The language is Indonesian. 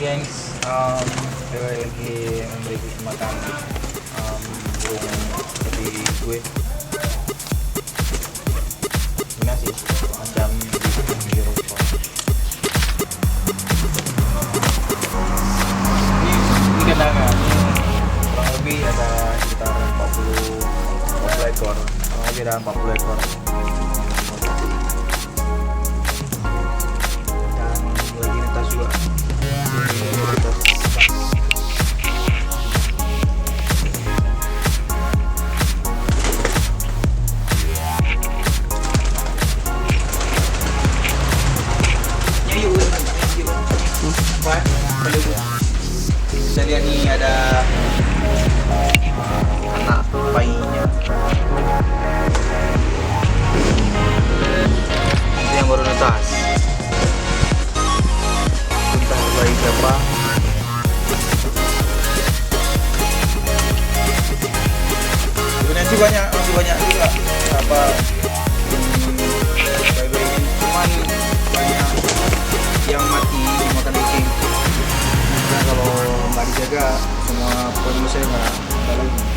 gengs, gue lagi memberi makan burung seperti gue. Ini sih macam di Eropa. Ini kendangan kurang lebih ada sekitar 40 ekor. Kurang lebih ada 40 ekor. Dan lagi netas juga. Bisa lihat nih ada anak bayinya. Itu yang baru netas. Entah bayi siapa. Sebenarnya masih banyak juga apa bayi-bayi ini, cuman banyak yang mati dimakan kucing. Nah, kalau nggak dijaga semua penyuh saya nggak lalu.